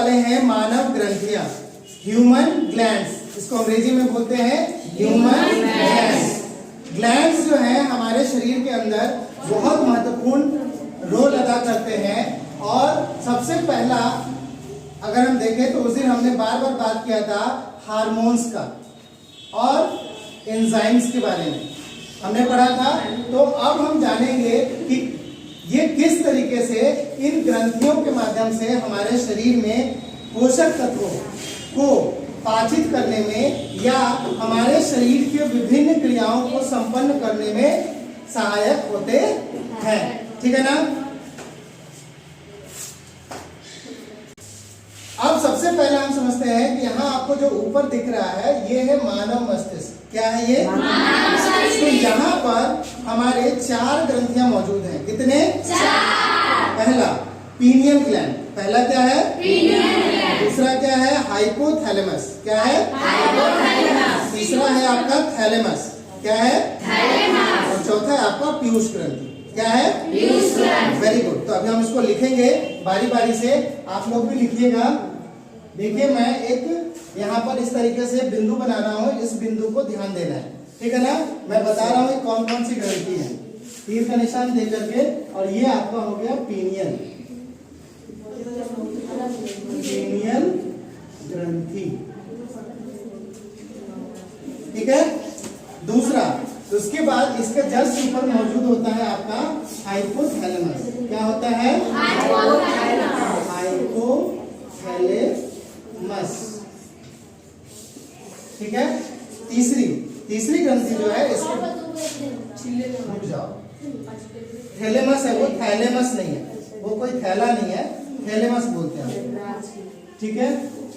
वाले हैं मानव ग्रंथियां, ह्यूमन ग्लैंड्स। इसको अंग्रेजी में बोलते हैं ह्यूमन ग्लैंड्स। ग्लैंड्स जो है हमारे शरीर के अंदर बहुत महत्वपूर्ण रोल अदा करते हैं। और सबसे पहला अगर हम देखें तो उस दिन हमने बार बार बात किया था हार्मोन्स का और एंजाइम्स के बारे में हमने पढ़ा था। तो अब हम जानेंगे कि ये किस तरीके से इन ग्रंथियों के माध्यम से हमारे शरीर में पोषक तत्वों को पाचित करने में या हमारे शरीर के विभिन्न क्रियाओं को संपन्न करने में सहायक होते हैं। ठीक है ना। अब सबसे पहले हम समझते हैं कि यहाँ आपको जो ऊपर दिख रहा है ये है मानव मस्तिष्क। क्या है ये? तो यहाँ पर हमारे 4 ग्रंथियां मौजूद हैं। कितने? 4। पहला पीनियल ग्लैंड। पहला क्या है? Pineal gland. दूसरा क्या है? हाइपोथैलेमस। क्या है? हाइपोथैलेमस। तीसरा है आपका थैलेमस। क्या है? थैलेमस। और चौथा है आपका पीयूष ग्रंथि। क्या है? पीयूष ग्रंथि। Very good. तो अभी हम इसको लिखेंगे बारी बारी से, आप लोग भी लिखिएगा। देखिए मैं एक यहाँ पर इस तरीके से बिंदु बना रहा हूँ, इस बिंदु को ध्यान देना है। ठीक है ना। मैं बता रहा हूँ कौन कौन सी ग्रंथि है, तीर का निशान दे करके। और ये आपका हो गया पीनियल ग्रंथि। ठीक है। दूसरा, तो उसके बाद इसके जस्ट ऊपर मौजूद होता है आपका हाइपोथैलेमस। क्या होता है? हाइपोथैलेमस। ठीक है। तीसरी ग्रंथि जो है इसको रुक जाओ, थैलेमस है वो, थैलेमस नहीं है वो, कोई थैला नहीं है, थैलेमस बोलते हैं। ठीक है।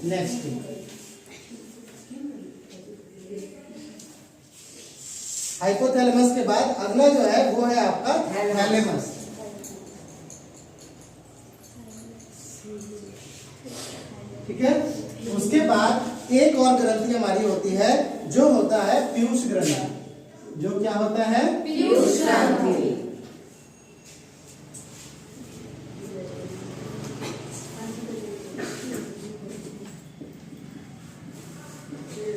नेक्स्ट हाइपोथैलेमस के बाद अगला जो है वो है आपका थैलेमस। ठीक है। उसके बाद एक और ग्रंथि हमारी होती है जो होता है पीयूष ग्रंथि। जो क्या होता है? पीयूष ग्रंथि।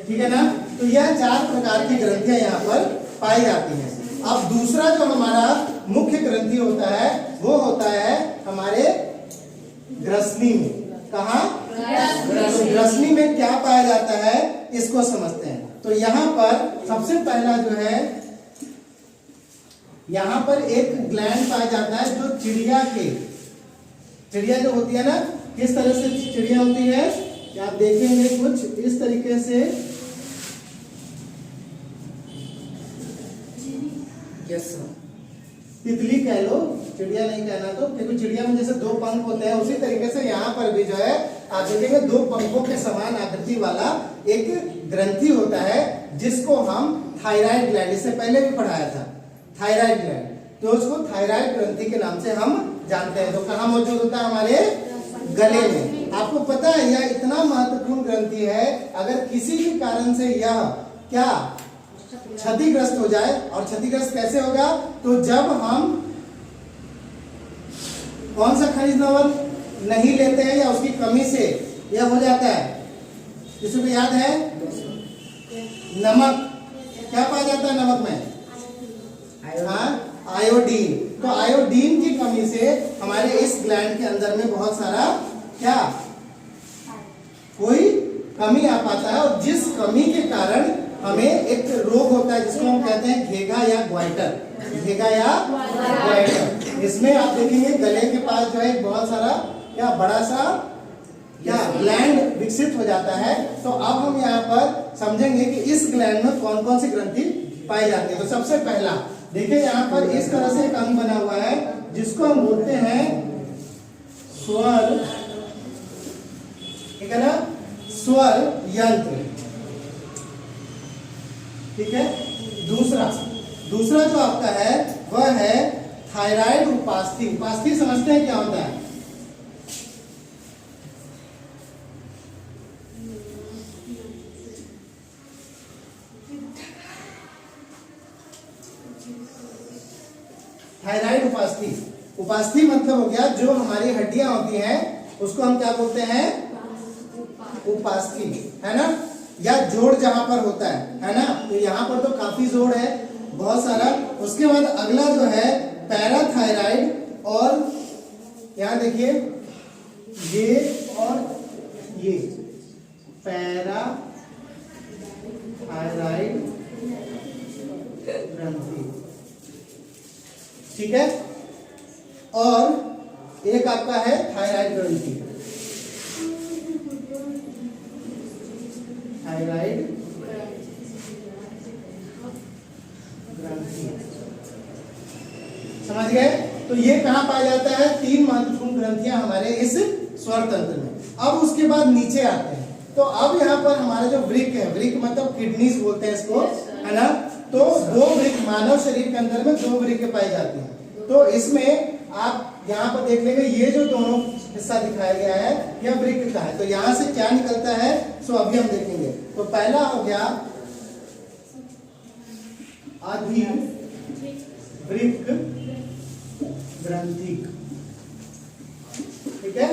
ठीक है ना। तो यह 4 प्रकार की ग्रंथियां यहाँ पर पाई जाती हैं। अब दूसरा जो हमारा मुख्य ग्रंथि होता है वो होता है हमारे ग्रसनी में। कहाँ? ग्रसनी में क्या पाया जाता है इसको समझते हैं। तो यहाँ पर सबसे पहला जो है, यहाँ पर एक ग्लैंड पाया जाता है जो चिड़िया जो होती है ना, किस तरह से चिड़िया होती है आप देखेंगे कुछ इस तरीके से। तितली कह लो, चिड़िया नहीं कहना तो, क्योंकि चिड़िया में जैसे 2 पंख होते हैं उसी तरीके से यहाँ पर भी जो है आप देखेंगे 2 पंखों के समान आकृति वाला एक ग्रंथि होता है जिसको हम थायराइड ग्लैंड, इससे पहले भी पढ़ाया था थायराइड ग्लैंड, तो उसको थायराइड ग्रंथि के नाम से हम जानते हैं। तो कहाँ मौजूद होता है? हमारे गले में। आपको पता है यह इतना महत्वपूर्ण ग्रंथि है, अगर किसी भी कारण से यह क्या क्षतिग्रस्त हो जाए, और क्षतिग्रस्त कैसे होगा? तो जब हम कौन सा खनिज लवण नहीं लेते हैं या उसकी कमी से यह हो जाता है, किसी को याद है? नमक। क्या पाया जाता है नमक में? आयोडीन। तो आयोडीन की कमी से हमारे इस ग्लैंड के अंदर में बहुत सारा क्या कोई कमी आ पाता है, और जिस कमी के कारण हमें एक रोग होता है जिसको हम कहते हैं घेगा या ग्वाइटर। घेगा या ग्वाइटर। इसमें आप देखेंगे गले के पास जो है बहुत सारा क्या बड़ा सा क्या ग्लैंड विकसित हो जाता है। तो अब हम यहाँ पर समझेंगे कि इस ग्लैंड में कौन कौन सी ग्रंथि पाई जाती है। तो सबसे पहला देखिए यहाँ पर इस तरह से एक अंग बना हुआ है जिसको हम बोलते हैं स्वर। ठीक है ना, स्वर यंत्र। ठीक है। दूसरा जो आपका है वह है थायराइड उपास्थि। उपास्थि समझते हैं क्या होता है? थायराइड उपास्थि। उपास्थि मतलब हो गया जो हमारी हड्डियां होती हैं उसको हम क्या बोलते हैं? उपास्थि, है ना, या जोड़ जहां पर होता है ना, तो यहाँ पर तो काफी जोड़ है, बहुत सारा। उसके बाद अगला जो है पैराथायराइड, और यहाँ देखिए ये और ये पैराथायराइड ग्रंथि, ठीक है। और एक आपका है थायराइड ग्रंथि, थायराइड ग्रंथि, समझ गए। तो ये कहां पाया जाता है? 3 महत्वपूर्ण ग्रंथियां हमारे इस स्वर तंत्र में। अब उसके बाद नीचे आते हैं, तो अब यहाँ पर हमारा जो वृक्क है, वृक्क मतलब किडनीज बोलते हैं इसको, है ना, तो 2 वृक्क मानव शरीर के अंदर में 2 वृक्क पाई जाती हैं। तो इसमें आप यहाँ पर देख लेंगे, ये जो दोनों हिस्सा दिखाया गया है यह वृक्क का है। तो यहाँ से क्या निकलता है सो अभी हम देखेंगे। तो पहला हो गया अधिवृक्क ग्रंथि, ठीक है।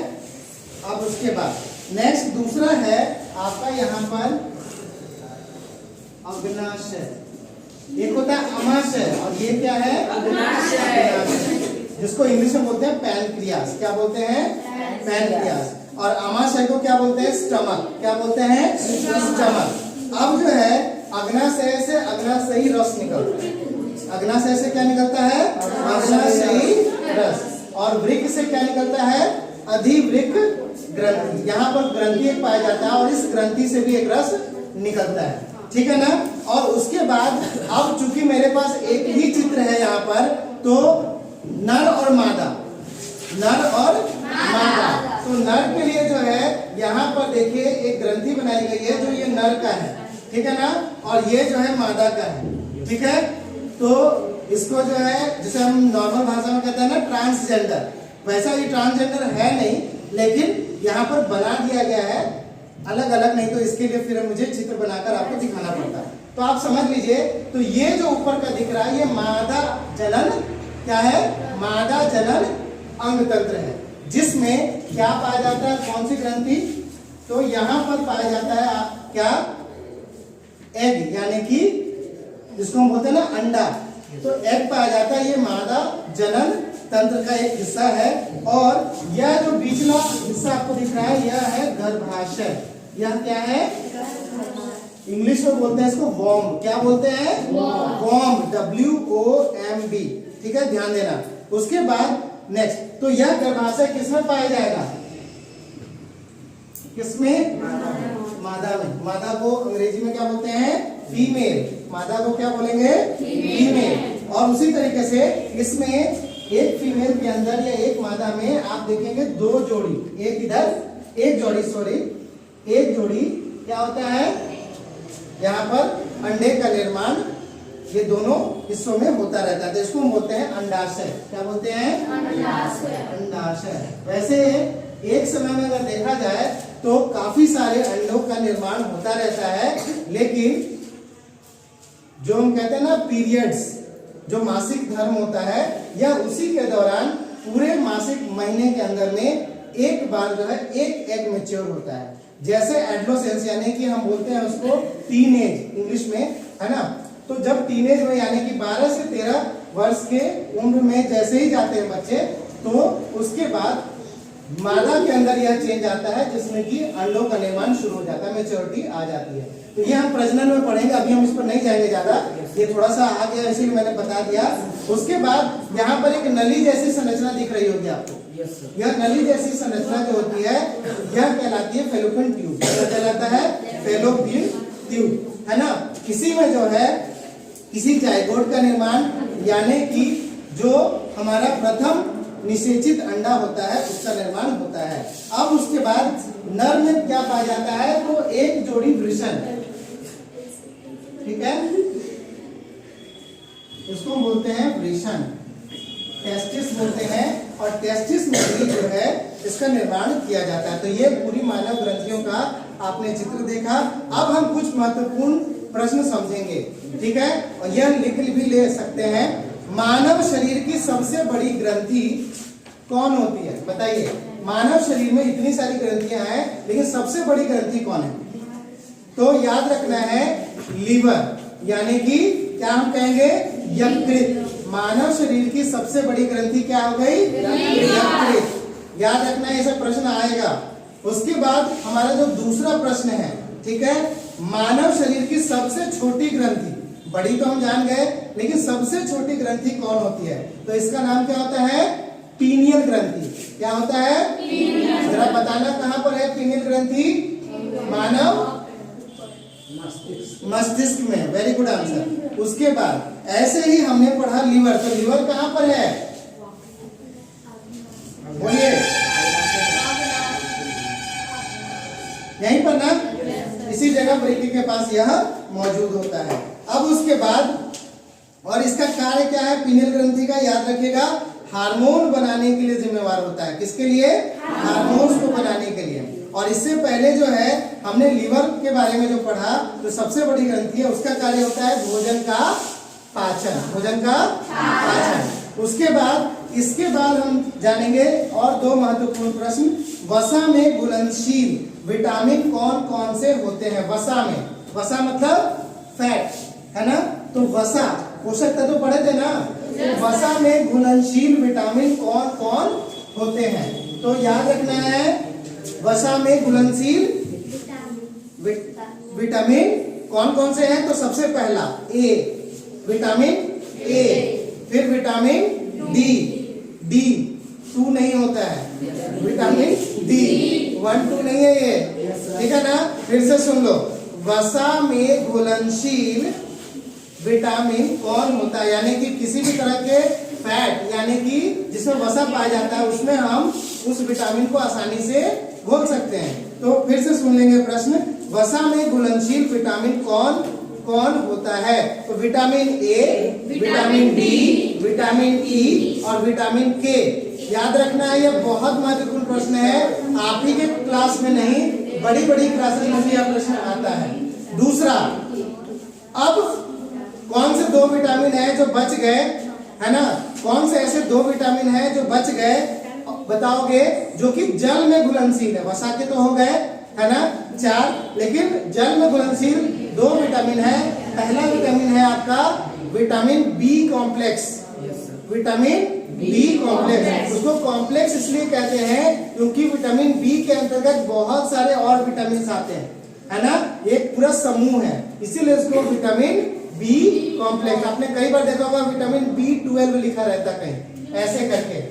अब उसके बाद नेक्स्ट दूसरा है आपका यहाँ पर अग्नाशय, एक होता है अमाशय और ये क्या है? अग्नाशय, जिसको इंग्लिश में बोलते हैं पैनक्रियास। क्या बोलते हैं? पैनक्रियास। और अमाशय को क्या बोलते हैं? स्टमक। क्या बोलते हैं? स्टमक। अब जो है अग्नाशय से अग्नाशयी रस निकलता है। अग्नाशय से क्या निकलता है? अग्नाशयी रस। और वृक्क से क्या निकलता है? अधिवृक्क ग्रंथि। यहाँ पर ग्रंथि एक पाया जाता है और इस ग्रंथि से भी एक रस निकलता है, ठीक है ना। और उसके बाद अब चूंकि मेरे पास एक ही चित्र है यहाँ पर, तो नर और मादा, नर और मादा। तो नर के लिए जो है यहाँ पर देखिए एक ग्रंथि बनाई गई है जो ये नर का है, ठीक है ना, और ये जो है मादा का है, ठीक है। तो इसको जो है जिसे हम नॉर्मल भाषा में कहते हैं ना ट्रांसजेंडर, वैसा ये ट्रांसजेंडर है नहीं, लेकिन यहाँ पर बना दिया गया है अलग अलग, नहीं तो इसके लिए फिर मुझे चित्र बनाकर आपको दिखाना पड़ता है। तो आप समझ लीजिए, तो ये जो ऊपर का दिख रहा है ये मादा जनन, क्या है? मादा जनन अंग तंत्र है, जिसमें क्या पाया जाता है? कौन सी ग्रंथि? तो यहाँ पर पाया जाता है क्या? एग, यानी कि जिसको हम बोलते हैं ना अंडा, तो एग पाया जाता है। ये मादा जनन तंत्र का एक हिस्सा है। और यह जो बीचला हिस्सा आपको दिख रहा है यह है गर्भाशय। यह क्या है? इंग्लिश में बोलते हैं इसको वॉर्म। क्या बोलते हैं? वॉर्म, WOMB, ठीक है, ध्यान देना। उसके बाद नेक्स्ट, तो यह गर्भाशय किसमें पाया जाएगा? किसमें? मादा में। मादा को अंग्रेजी में क्या बोलते हैं? फीमेल। मादा को क्या बोलेंगे? फीमेल। और उसी तरीके से इसमें एक फीमेल के अंदर या एक मादा में आप देखेंगे 2 जोड़ी, एक इधर एक जोड़ी, सॉरी एक जोड़ी क्या होता है? यहाँ पर अंडे का निर्माण ये दोनों हिस्सों में होता रहता है, तो इसको हम बोलते हैं अंडाशय। क्या बोलते हैं? अंडाशय। वैसे एक समय में अगर देखा जाए तो काफी सारे अंडों का निर्माण होता रहता है, लेकिन जो हम कहते हैं ना पीरियड्स, जो मासिक धर्म होता है, या उसी के दौरान पूरे मासिक महीने के अंदर में एक बार जो है एक एग मैच्योर होता है। जैसे एडोलेसेंस, यानी कि हम बोलते हैं उसको टीनेज इंग्लिश में, है ना। तो जब टीनेज में यानी कि 12 से 13 वर्ष के उम्र में जैसे ही जाते हैं बच्चे, तो उसके बाद मादा के अंदर यह चेंज आता है जिसमें कि अंडों का निर्माण शुरू हो जाता है, मैच्योरिटी आ जाती है। तो ये हम प्रजनन में पढ़ेंगे, अभी हम इस पर नहीं जाएंगे ज्यादा, ये थोड़ा सा आ गया इसीलिए मैंने बता दिया। उसके बाद यहाँ पर एक नली जैसी संरचना दिख रही होगी आपको। यह नली जैसी संरचना जो होती है यह कहलाती है फेलोपियन ट्यूब। क्या कहलाता है? फेलोपियन ट्यूब, है ना। इसी में जो है किसी जायगोट का निर्माण, यानी कि जो हमारा प्रथम निषेचित अंडा होता है उसका निर्माण होता है। अब उसके बाद नर में क्या पाया जाता है? तो एक जोड़ी वृषण, ठीक है, इसको हम बोलते हैं वृषण, टेस्टिस बोलते हैं, और टेस्टिस में भी जो है इसका निर्माण किया जाता है। तो ये पूरी मानव ग्रंथियों का आपने चित्र देखा। अब हम कुछ महत्वपूर्ण प्रश्न समझेंगे, ठीक है, और यह लिख भी ले सकते हैं। मानव शरीर की सबसे बड़ी ग्रंथि कौन होती है? बताइए, मानव शरीर में इतनी सारी ग्रंथियां हैं, लेकिन सबसे बड़ी ग्रंथि कौन है? तो याद रखना है लीवर, यानी कि क्या हम कहेंगे? यकृत। मानव शरीर की सबसे बड़ी ग्रंथि क्या हो गई? यकृत। याद रखना है, ऐसा प्रश्न आएगा। उसके बाद हमारा जो दूसरा प्रश्न है, ठीक है, मानव शरीर की सबसे छोटी ग्रंथि, बड़ी तो हम जान गए, लेकिन सबसे छोटी ग्रंथि कौन होती है? तो इसका नाम क्या होता है? पीनियल ग्रंथि। क्या होता है? जरा बताना कहां पर है पीनियल ग्रंथि? मानव मस्तिष्क में। Very good answer. उसके बाद ऐसे ही हमने पढ़ा लीवर, तो लीवर कहां पर है? बोलिए, यहीं पर ना? इसी जगह ब्रेकी के पास यह मौजूद होता है। अब उसके बाद, और इसका कार्य क्या है पीनियल ग्रंथि का? याद रखिएगा, हार्मोन बनाने के लिए जिम्मेवार होता है। किसके लिए? हार्मोन्स को बनाने के लिए। और इससे पहले जो है हमने लीवर के बारे में जो पढ़ा, जो सबसे बड़ी ग्रंथि है, उसका कार्य होता है भोजन का पाचन, भोजन का पाचन। उसके बाद, इसके बाद हम जानेंगे और दो महत्वपूर्ण प्रश्न। वसा में घुलनशील विटामिन कौन कौन से होते हैं? वसा में, वसा मतलब फैट, है ना? तो वसा पोषक तत्व पढ़े थे ना? तो वसा में घुलनशील विटामिन कौन कौन होते हैं? तो याद रखना है, वसा में घुलनशील विटामिन कौन कौन से हैं? तो सबसे पहला ए, विटामिन ए, फिर विटामिन डी, डी 2 नहीं होता है, विटामिन डी 1 2 नहीं है ये, ठीक है ना? फिर से सुन लो, वसा में घुलनशील विटामिन कौन होता है? यानी कि किसी भी तरह के फैट, यानी कि जिसमें वसा पाया जाता है, उसमें हम उस विटामिन को आसानी से घोल सकते हैं। तो फिर से सुन लेंगे प्रश्न, वसा में घुलनशील विटामिन कौन कौन होता है? तो vitamin A, vitamin D, vitamin E और विटामिन के। याद रखना है, यह बहुत महत्वपूर्ण प्रश्न है। आप ही के क्लास में नहीं, बड़ी बड़ी क्लासेस में भी यह प्रश्न आता है। दूसरा, अब कौन से 2 विटामिन है जो बच गए, है ना? कौन से ऐसे 2 विटामिन है जो बच गए, बताओगे, जो कि जल में घुलनशील है? वसा के तो हो गए, है ना, 4, लेकिन जल में घुलनशील 2 विटामिन है। पहला विटामिन है आपका vitamin B complex, vitamin B complex. उसको कॉम्प्लेक्स इसलिए कहते हैं क्योंकि विटामिन बी के अंतर्गत बहुत सारे और विटामिन आते हैं, है ना? एक पूरा समूह है, इसीलिए इसको विटामिन बी कॉम्प्लेक्स। आपने कई बार देखा होगा विटामिन B12 लिखा रहता कहीं, ऐसे करके।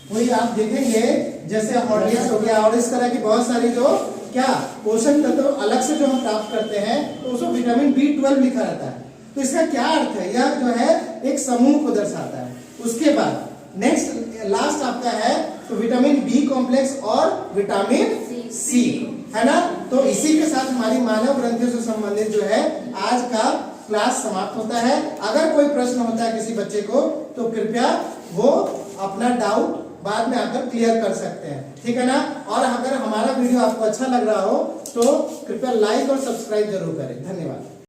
वही आप देखेंगे, जैसे हॉर्लिक्स हो गया और इस तरह की बहुत सारी जो क्या पोषक तत्व अलग से जो हम प्राप्त करते हैं, तो उसको विटामिन B12 लिखा रहता है। तो इसका क्या अर्थ है? यह जो है एक समूह को दर्शाता है। उसके बाद नेक्स्ट लास्ट आपका है तो विटामिन बी कॉम्प्लेक्स और विटामिन सी, है ना? तो इसी के साथ हमारी मानव ग्रंथियों से संबंधित जो है आज का क्लास समाप्त होता है। अगर कोई प्रश्न होता है किसी बच्चे को, तो कृपया वो अपना डाउट बाद में आकर क्लियर कर सकते हैं, ठीक है ना? और अगर हमारा वीडियो आपको अच्छा लग रहा हो तो कृपया लाइक और सब्सक्राइब जरूर करें। धन्यवाद।